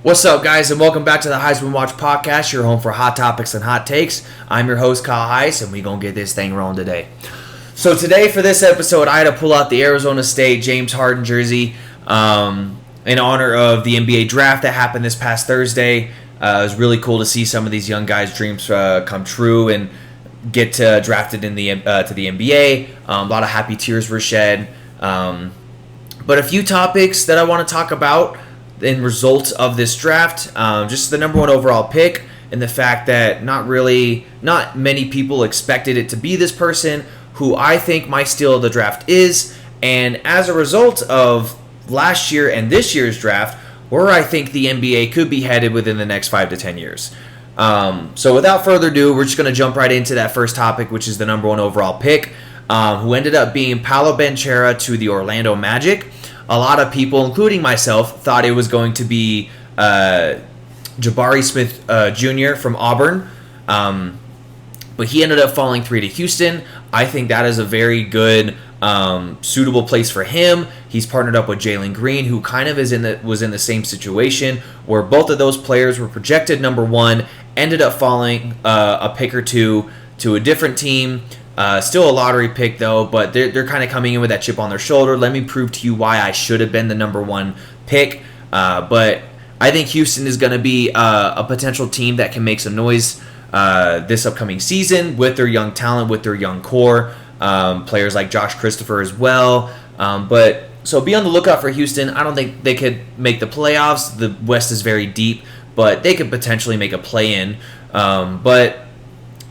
What's up, guys, and welcome back to the Heisman Watch Podcast, your home for hot topics and hot takes. I'm your host, Kyle Heiss, and we're going to get this thing rolling today. So today, for this episode, I had to pull out the Arizona State James Harden jersey in honor of the NBA draft that happened this past Thursday. It was really cool to see some of these young guys' dreams come true and get drafted to the NBA. A lot of happy tears were shed. But a few topics that I want to talk about in results of this draft, just the number one overall pick and the fact that not many people expected it to be this person who I think my steal of the draft is, and as a result of last year and this year's draft, where I think the NBA could be headed within the next 5 to 10 years. So without further ado, we're just going to jump right into that first topic, which is the number one overall pick, who ended up being Paolo Banchero to the Orlando Magic. A lot of people, including myself, thought it was going to be Jabari Smith Jr. from Auburn, but he ended up falling 3 to Houston. I think that is a very good, suitable place for him. He's partnered up with Jalen Green, who kind of was in the same situation, where both of those players were projected number one, ended up falling a pick or two to a different team. Still a lottery pick, though, but they're kind of coming in with that chip on their shoulder. Let me prove to you why I should have been the number one pick. But I think Houston is going to be a potential team that can make some noise this upcoming season with their young talent, with their young core, players like Josh Christopher as well. So be on the lookout for Houston. I don't think they could make the playoffs. The West is very deep, but they could potentially make a play-in. But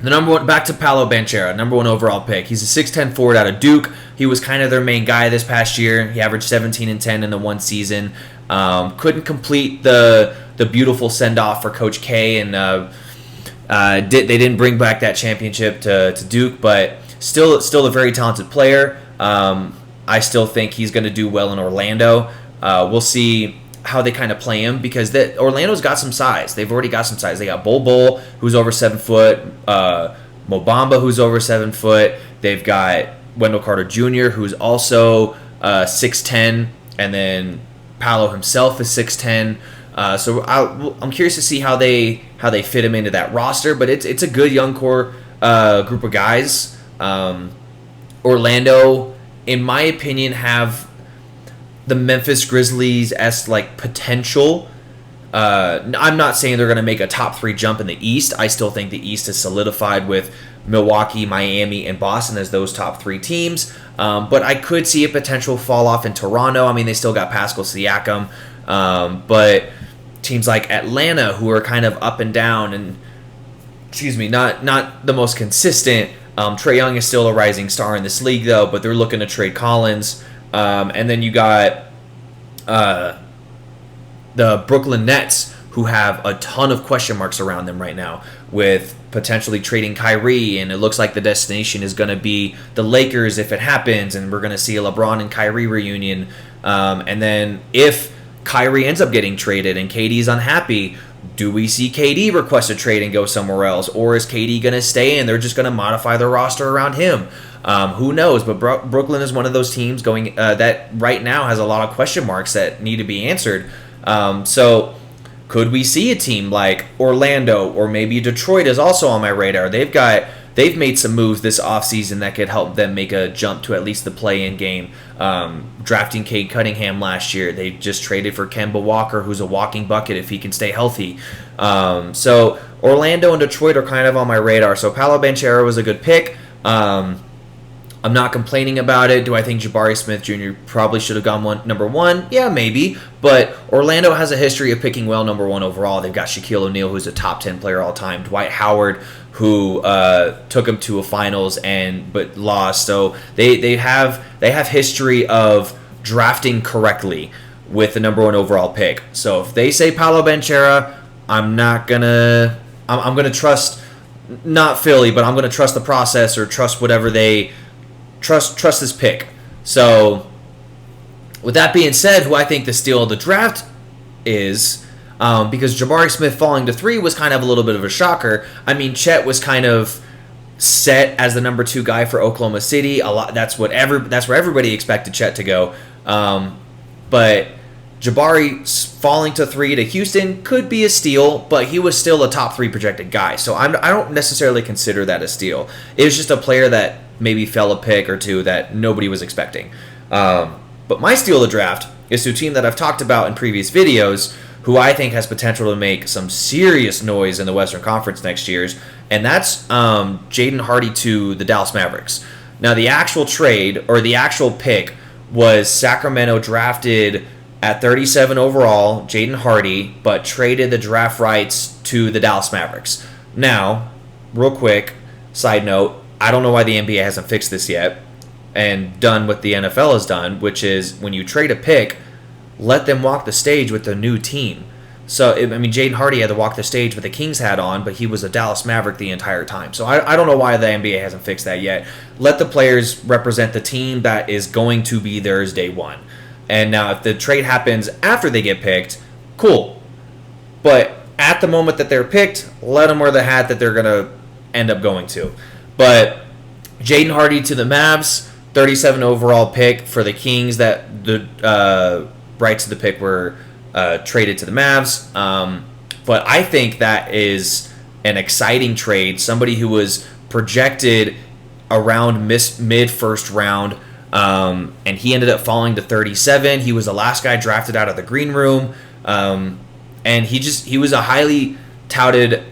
the number one, back to Paolo Banchero, number one overall pick. He's a 6'10" forward out of Duke. He was kind of their main guy this past year. He averaged 17 and 10 in the one season. Couldn't complete the beautiful send-off for Coach K, and they didn't bring back that championship to Duke, but still a very talented player. I still think he's going to do well in Orlando. We'll see how they kind of play him, because Orlando's got some size. They've already got some size. They got Bol, who's over 7 foot, Mo Bamba, who's over 7 foot. They've got Wendell Carter Jr., who's also 6'10", and then Paolo himself is 6'10". So I'm curious to see how they fit him into that roster. But it's a good young core group of guys. Orlando, in my opinion, have the Memphis Grizzlies as like potential. I'm not saying they're going to make a top 3 jump in the East. I still think the East is solidified with Milwaukee, Miami, and Boston as those top 3 teams. But I could see a potential fall off in Toronto. I mean, they still got Pascal Siakam. But teams like Atlanta, who are kind of up and down and, not the most consistent. Trae Young is still a rising star in this league, though, but they're looking to trade Collins. And then you got the Brooklyn Nets, who have a ton of question marks around them right now, with potentially trading Kyrie, and it looks like the destination is going to be the Lakers if it happens, and we're going to see a LeBron and Kyrie reunion. And then if Kyrie ends up getting traded and KD's unhappy, do we see KD request a trade and go somewhere else? Or is KD going to stay and they're just going to modify the roster around him? Who knows? But Brooklyn is one of those teams going that right now has a lot of question marks that need to be answered. So could we see a team like Orlando or maybe Detroit is also on my radar? They've made some moves this offseason that could help them make a jump to at least the play-in game. Drafting Cade Cunningham last year. They just traded for Kemba Walker, who's a walking bucket if he can stay healthy. So Orlando and Detroit are kind of on my radar. So Paolo Banchero was a good pick. I'm not complaining about it. Do I think Jabari Smith Jr. probably should have gone number one? Yeah, maybe. But Orlando has a history of picking well number one overall. They've got Shaquille O'Neal, who's a top 10 player all time. Dwight Howard, who took them to a finals but lost. So they have history of drafting correctly with the number one overall pick. So if they say Paolo Banchero, I'm gonna trust, not Philly, but I'm gonna trust the process or trust whatever they trust this pick. So with that being said, who I think the steal of the draft is, because Jabari Smith falling to 3 was kind of a little bit of a shocker. I mean, Chet was kind of set as the number 2 guy for Oklahoma City. That's where everybody expected Chet to go. But Jabari falling to 3 to Houston could be a steal, but he was still a top 3 projected guy. So I don't necessarily consider that a steal. It was just a player that maybe fell a pick or two that nobody was expecting. But my steal of the draft is to a team that I've talked about in previous videos, who I think has potential to make some serious noise in the Western Conference next year, and that's Jaden Hardy to the Dallas Mavericks. Now, the actual trade, or the actual pick, was Sacramento drafted at 37 overall, Jaden Hardy, but traded the draft rights to the Dallas Mavericks. Now, real quick, side note, I don't know why the NBA hasn't fixed this yet and done what the NFL has done, which is when you trade a pick, let them walk the stage with the new team. So, Jaden Hardy had to walk the stage with the Kings hat on, but he was a Dallas Maverick the entire time. So I don't know why the NBA hasn't fixed that yet. Let the players represent the team that is going to be theirs day one. And now if the trade happens after they get picked, cool. But at the moment that they're picked, let them wear the hat that they're going to end up going to. But Jaden Hardy to the Mavs, 37 overall pick for the Kings. That the rights to the pick were traded to the Mavs. But I think that is an exciting trade. Somebody who was projected around mid first round, and he ended up falling to 37. He was the last guy drafted out of the green room, and he was a highly touted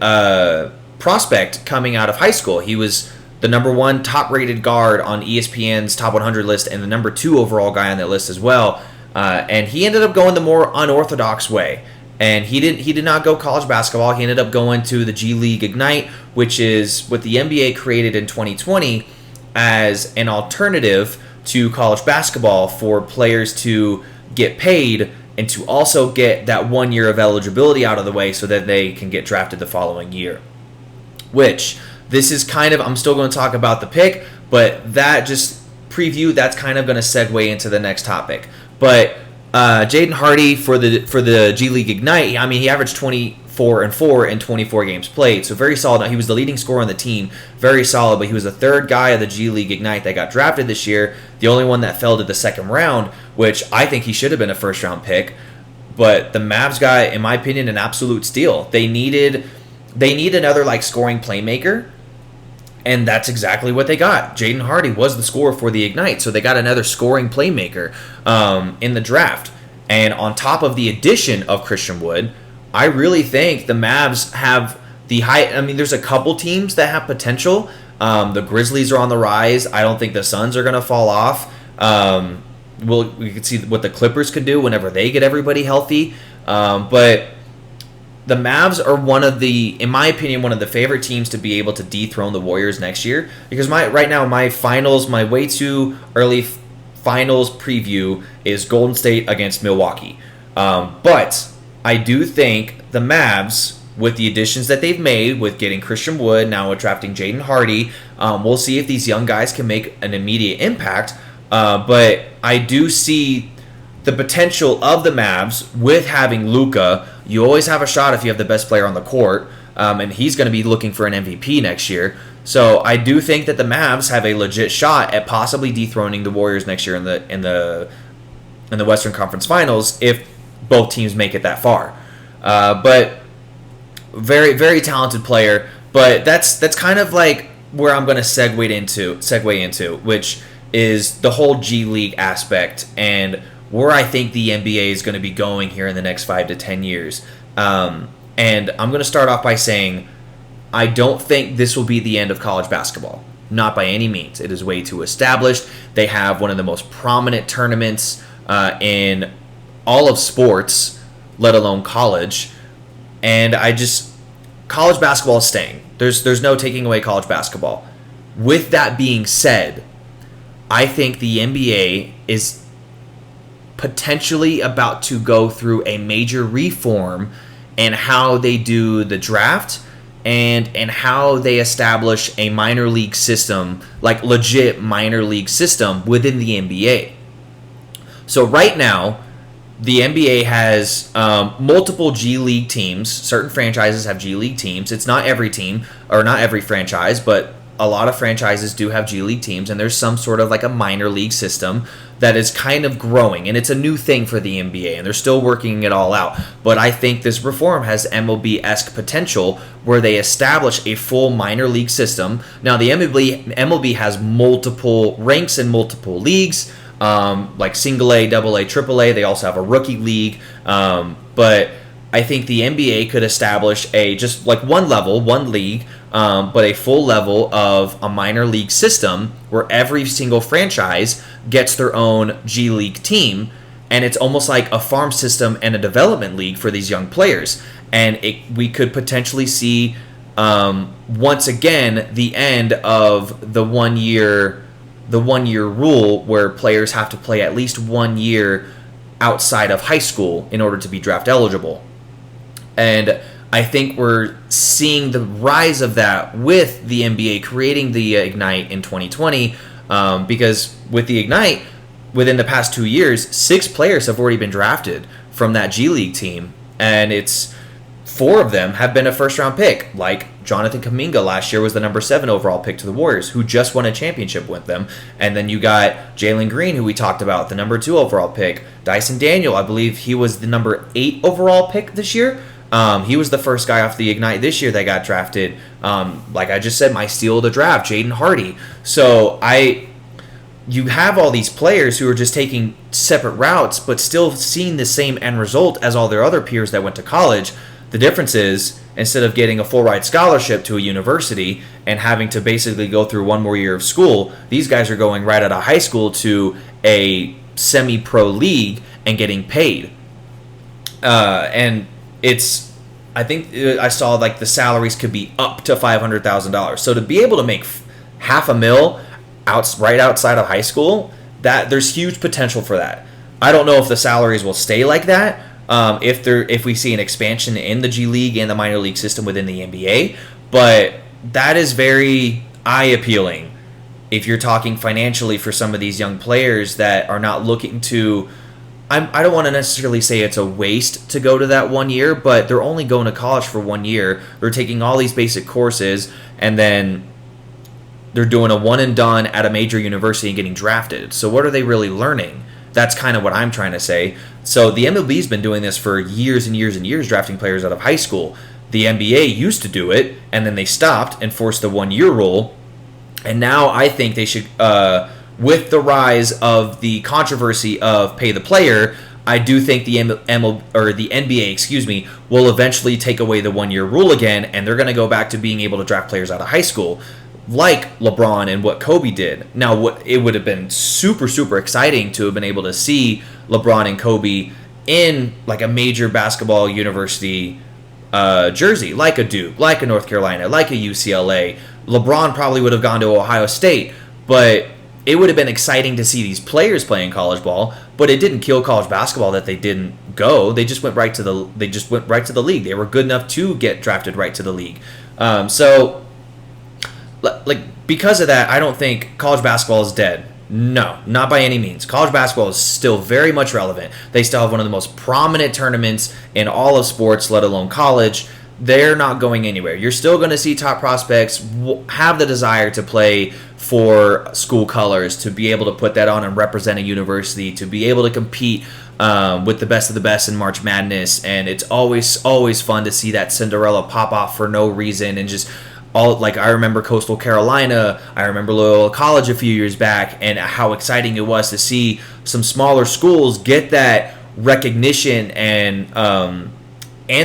prospect coming out of high school. He was the number 1 top-rated guard on ESPN's Top 100 list and the number 2 overall guy on that list as well. And he ended up going the more unorthodox way. And he did not go college basketball. He ended up going to the G League Ignite, which is what the NBA created in 2020 as an alternative to college basketball for players to get paid and to also get that 1 year of eligibility out of the way so that they can get drafted the following year. Which, this is kind of, I'm still going to talk about the pick, but that just preview, that's kind of going to segue into the next topic. But Jaden Hardy for the G League Ignite, he averaged 24-4 in 24 games played, so very solid. He was the leading scorer on the team, very solid, but he was the 3rd guy of the G League Ignite that got drafted this year, the only one that fell to the second round, which I think he should have been a first-round pick. But the Mavs guy, in my opinion, an absolute steal. They need another scoring playmaker, and that's exactly what they got. Jaden Hardy was the scorer for the Ignite, so they got another scoring playmaker in the draft. And on top of the addition of Christian Wood, I really think the Mavs have the high. There's a couple teams that have potential. The Grizzlies are on the rise. I don't think the Suns are going to fall off. We can see what the Clippers could do whenever they get everybody healthy. But the Mavs are in my opinion, one of the favorite teams to be able to dethrone the Warriors next year. Because my way too early finals preview is Golden State against Milwaukee. But I do think the Mavs, with the additions that they've made, with getting Christian Wood, now with drafting Jaden Hardy, we'll see if these young guys can make an immediate impact. But I do see the potential of the Mavs with having Luka. You always have a shot if you have the best player on the court, and he's going to be looking for an MVP next year. So I do think that the Mavs have a legit shot at possibly dethroning the Warriors next year in the Western Conference Finals if both teams make it that far. But very, very talented player. But that's kind of where I'm going to segue into, which is the whole G League aspect and where I think the NBA is going to be going here in the next 5 to 10 years. And I'm going to start off by saying I don't think this will be the end of college basketball. Not by any means. It is way too established. They have one of the most prominent tournaments in all of sports, let alone college. And college basketball is staying. There's no taking away college basketball. With that being said, I think the NBA is potentially about to go through a major reform in how they do the draft and how they establish a minor league system, legit minor league system within the NBA. So right now, the NBA has multiple G League teams. Certain franchises have G League teams. It's not every team or not every franchise, but a lot of franchises do have G League teams, and there's some sort of like a minor league system that is kind of growing, and it's a new thing for the NBA, and they're still working it all out. But I think this reform has MLB-esque potential where they establish a full minor league system. Now, the MLB has multiple ranks and multiple leagues, like single A, double A, triple A. They also have a rookie league, but I think the NBA could establish just like one league, but a full level of a minor league system where every single franchise gets their own G League team, and it's almost like a farm system and a development league for these young players. And we could potentially see once again the end of the 1 year rule where players have to play at least 1 year outside of high school in order to be draft eligible. And I think we're seeing the rise of that with the NBA creating the Ignite in 2020, because with the Ignite, within the past 2 years, 6 players have already been drafted from that G League team, and 4 of them have been a first-round pick, like Jonathan Kuminga last year was the number 7 overall pick to the Warriors, who just won a championship with them. And then you got Jalen Green, who we talked about, the number 2 overall pick. Dyson Daniel, I believe he was the number 8 overall pick this year. He was the first guy off the Ignite this year that got drafted. Like I just said, my steal of the draft, Jaden Hardy. So you have all these players who are just taking separate routes, but still seeing the same end result as all their other peers that went to college. The difference is, instead of getting a full ride scholarship to a university and having to basically go through 1 more year of school, these guys are going right out of high school to a semi-pro league and getting paid. And I think I saw like the salaries could be up to $500,000. So to be able to make $500,000 right outside of high school, that there's huge potential for that. I don't know if the salaries will stay like that. If we see an expansion in the G League and the minor league system within the NBA, but that is very eye-appealing if you're talking financially for some of these young players that are not looking to. I don't want to necessarily say it's a waste to go to that 1 year, but they're only going to college for 1 year. They're taking all these basic courses, and then they're doing a one and done at a major university and getting drafted. So what are they really learning? That's kind of what I'm trying to say. So the MLB's been doing this for years and years and years, drafting players out of high school. The NBA used to do it, and then they stopped and forced the 1 year rule. And now I think they should, with the rise of the controversy of pay the player, I do think the NBA, will eventually take away the 1 year rule again, and they're going to go back to being able to draft players out of high school, like LeBron and what Kobe did. Now, it would have been super, super exciting to have been able to see LeBron and Kobe in like a major basketball university jersey, like a Duke, like a North Carolina, like a UCLA. LeBron probably would have gone to Ohio State, but it would have been exciting to see these players playing college ball. But it didn't kill college basketball that they didn't go. They just went right to the league. They were good enough to get drafted right to the league. So, like, because of that, I don't think college basketball is dead. No, not by any means. College basketball is still very much relevant. They still have one of the most prominent tournaments in all of sports, let alone college. They're not going anywhere. You're still going to see top prospects have the desire to play for school colors, to be able to put that on and represent a university, to be able to compete with the best of the best in March Madness. And it's always fun to see that Cinderella pop off for no reason, and just all, like, I remember Coastal Carolina, I remember Loyola College a few years back, and how exciting it was to see some smaller schools get that recognition and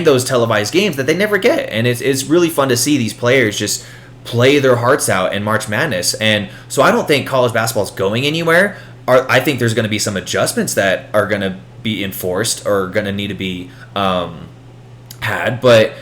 those televised games that they never get. And it's really fun to see these players just play their hearts out in March Madness. And so I don't think college basketball is going anywhere. I think there's going to be some adjustments that are going to be enforced or going to need to be had, but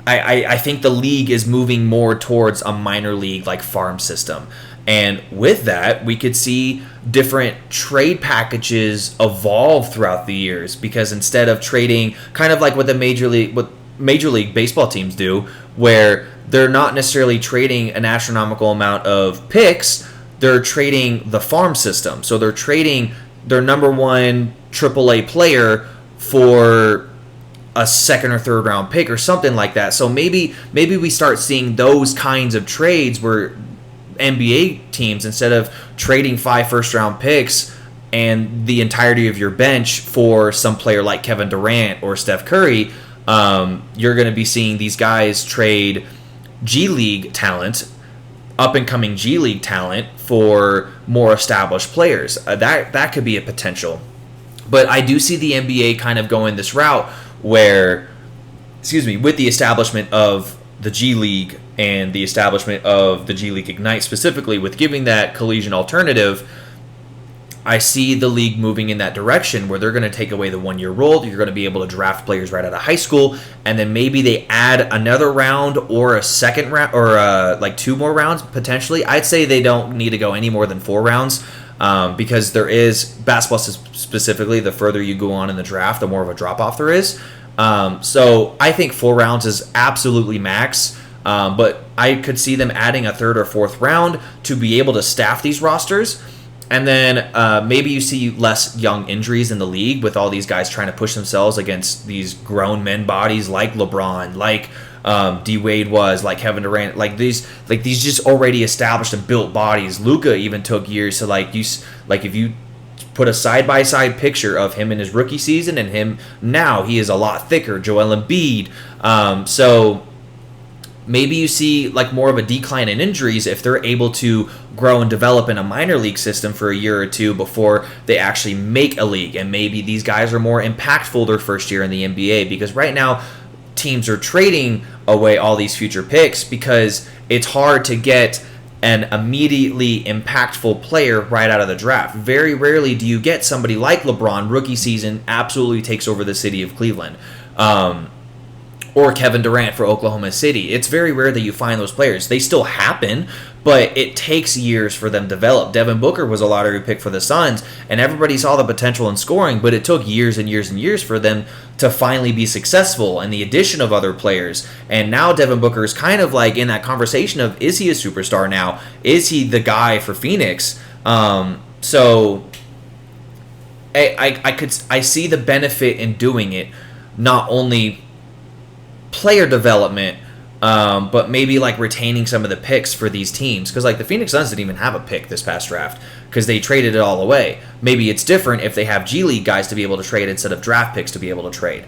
I think the league is moving more towards a minor league like farm system. And with that, we could see different trade packages evolve throughout the years, because instead of trading kind of like what Major League Baseball teams do, where they're not necessarily trading an astronomical amount of picks, they're trading the farm system. So they're trading their number 1 AAA player for a second or third round pick or something like that. So maybe we start seeing those kinds of trades where NBA teams, instead of trading 5 first round picks and the entirety of your bench for some player like Kevin Durant or Steph Curry, you're going to be seeing these guys trade G League talent, up and coming G League talent, for more established players. That could be a potential. But I do see the NBA kind of going this route where, with the establishment of the G League and the establishment of the G League Ignite specifically, with giving that collegiate alternative, I see the league moving in that direction where they're going to take away the 1-year rule. You're going to be able to draft players right out of high school, and then maybe they add another round or a second round, or like 2 more rounds potentially. I'd say they don't need to go any more than 4 rounds. Because there is basketball specifically, the further you go on in the draft, the more of a drop off there is. So I think 4 rounds is absolutely max. But I could see them adding a 3rd or 4th round to be able to staff these rosters. And then maybe you see less young injuries in the league with all these guys trying to push themselves against these grown men bodies like LeBron, like D Wade was, like Kevin Durant, like these just already established and built bodies. Luka even took years to if you put a side by side picture of him in his rookie season and him now, he is a lot thicker. Joel Embiid. So maybe you see like more of a decline in injuries if they're able to grow and develop in a minor league system for a year or 2 before they actually make a league. And maybe these guys are more impactful their first year in the NBA, because right now teams are trading away all these future picks because it's hard to get an immediately impactful player right out of the draft. Very rarely do you get somebody like LeBron, rookie season, absolutely takes over the city of Cleveland. Or Kevin Durant for Oklahoma City. It's very rare that you find those players. They still happen, but it takes years for them to develop. Devin Booker was a lottery pick for the Suns, and everybody saw the potential in scoring, but it took years and years and years for them to finally be successful, and the addition of other players. And now Devin Booker is kind of like in that conversation of, is he a superstar now? Is he the guy for Phoenix? So I see the benefit in doing it, not only player development, but maybe like retaining some of the picks for these teams, because like the Phoenix Suns didn't even have a pick this past draft because they traded it all away. Maybe it's different if they have G League guys to be able to trade instead of draft picks to be able to trade.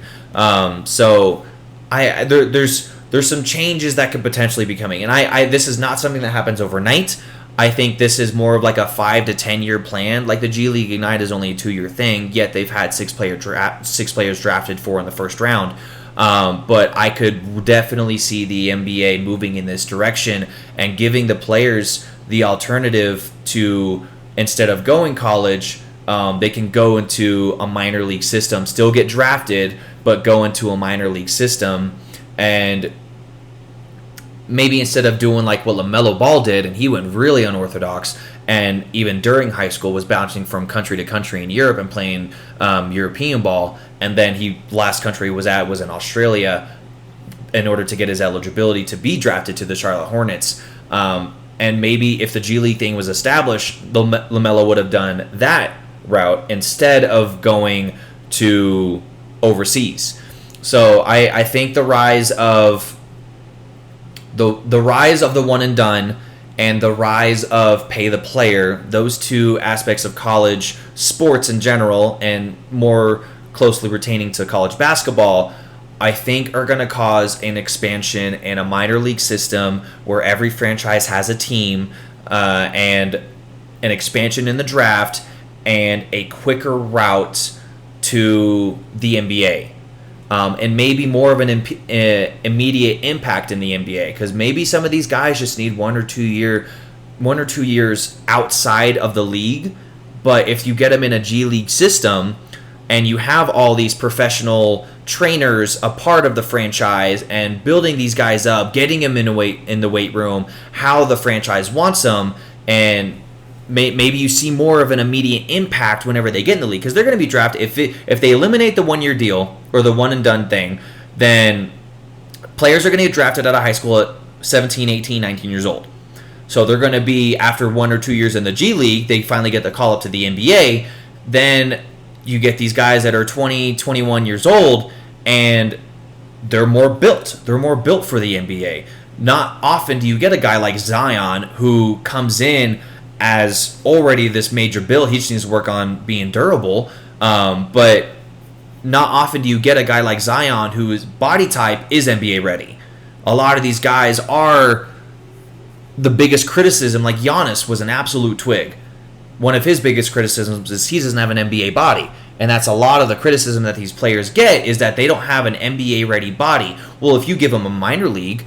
So there's some changes that could potentially be coming, and I this is not something that happens overnight. I think this is more of like a 5 to 10 year plan. Like the G League Ignite is only a 2-year thing, yet they've had 6 players drafted, 4 in the first round. But I could definitely see the NBA moving in this direction and giving the players the alternative to, instead of going college, they can go into a minor league system, still get drafted, but go into a minor league system. And maybe instead of doing like what LaMelo Ball did, and he went really unorthodox, and even during high school was bouncing from country to country in Europe and playing European ball, and then last country was in Australia in order to get his eligibility to be drafted to the Charlotte Hornets. And maybe if the G League thing was established, LaMelo would have done that route instead of going to overseas. So I think the rise of the one and done and the rise of pay the player, those two aspects of college sports in general, and more closely retaining to college basketball, I think are going to cause an expansion in a minor league system where every franchise has a team, and an expansion in the draft, and a quicker route to the NBA. And maybe more of an immediate impact in the NBA, because maybe some of these guys just need 1 or 2 years outside of the league. But if you get them in a G League system and you have all these professional trainers a part of the franchise and building these guys up, getting them in the weight room, how the franchise wants them, and maybe you see more of an immediate impact whenever they get in the league, because they're going to be drafted. If they eliminate the 1-year deal or the one and done thing, then players are going to get drafted out of high school at 17, 18, 19 years old. So they're going to be, after 1 or 2 years in the G League, they finally get the call up to the NBA. Then you get these guys that are 20, 21 years old, and they're more built. They're more built for the NBA. Not often do you get a guy like Zion who comes in as already this major build. He just needs to work on being durable. But not often do you get a guy like Zion whose body type is NBA ready. A lot of these guys are the biggest criticism. Like Giannis was an absolute twig. One of his biggest criticisms is he doesn't have an NBA body. And that's a lot of the criticism that these players get, is that they don't have an NBA-ready body. Well, if you give them a minor league,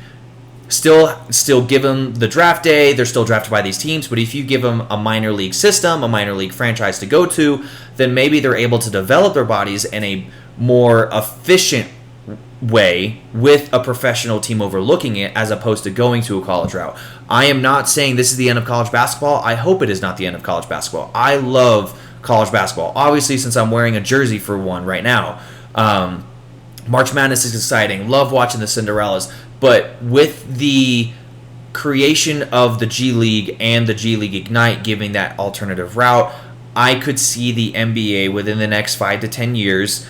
still give them the draft day, they're still drafted by these teams, but if you give them a minor league system, a minor league franchise to go to, then maybe they're able to develop their bodies in a more efficient way with a professional team overlooking it, as opposed to going to a college route. I am not saying this is the end of college basketball. I hope it is not the end of college basketball. I love college basketball, obviously, since I'm wearing a jersey for one right now. March Madness is exciting. Love watching the Cinderellas. But with the creation of the G League and the G League Ignite giving that alternative route, I could see the NBA within the next 5 to 10 years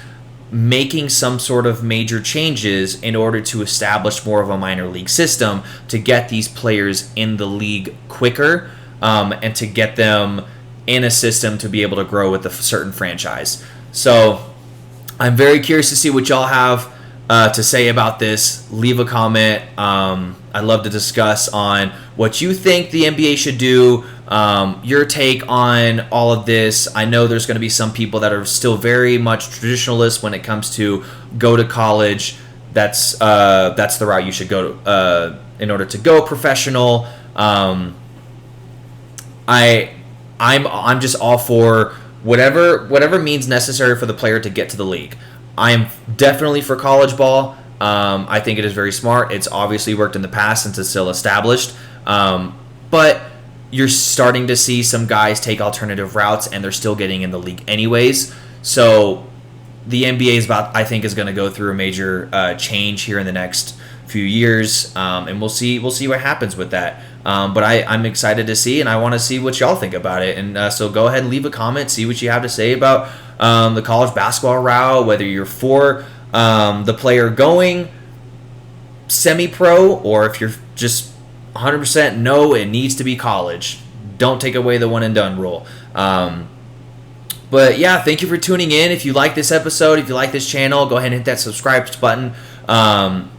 making some sort of major changes in order to establish more of a minor league system to get these players in the league quicker, and to get them in a system to be able to grow with a certain franchise. So I'm very curious to see what y'all have to say about this. Leave a comment. I'd love to discuss on what you think the NBA should do, your take on all of this. I know there's going to be some people that are still very much traditionalists when it comes to go to college. That's the route you should go to in order to go professional. I'm just all for whatever means necessary for the player to get to the league. I am definitely for college ball. I think it is very smart. It's obviously worked in the past since it's still established. But you're starting to see some guys take alternative routes, and they're still getting in the league anyways. So the NBA I think is going to go through a major change here in the next few years, and we'll see what happens with that. But I'm excited to see, and I want to see what y'all think about it. And so go ahead and leave a comment, see what you have to say about the college basketball route, whether you're for the player going semi-pro, or if you're just 100% no, it needs to be college. Don't take away the one and done rule. But yeah, thank you for tuning in. If you like this episode, if you like this channel, go ahead and hit that subscribe button. I'm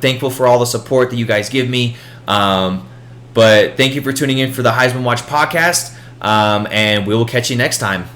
thankful for all the support that you guys give me. But thank you for tuning in for the Heisman Watch podcast. And we will catch you next time.